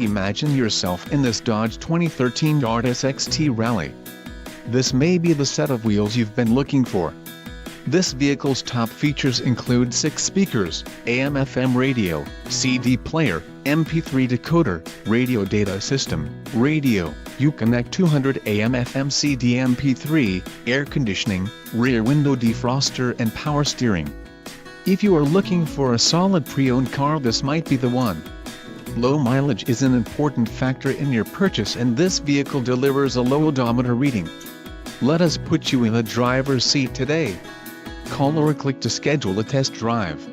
Imagine yourself in this Dodge 2013 Dodge SXT Rallye. This may be the set of wheels you've been looking for. This vehicle's top features include 6 speakers, AM/FM radio, CD player, MP3 decoder, radio data system, radio, Uconnect 200 AM/FM CD MP3, air conditioning, rear window defroster and power steering. If you are looking for a solid pre-owned car, this might be the one. Low mileage is an important factor in your purchase, and this vehicle delivers a low odometer reading. Let us put you in the driver's seat today. Call or click to schedule a test drive.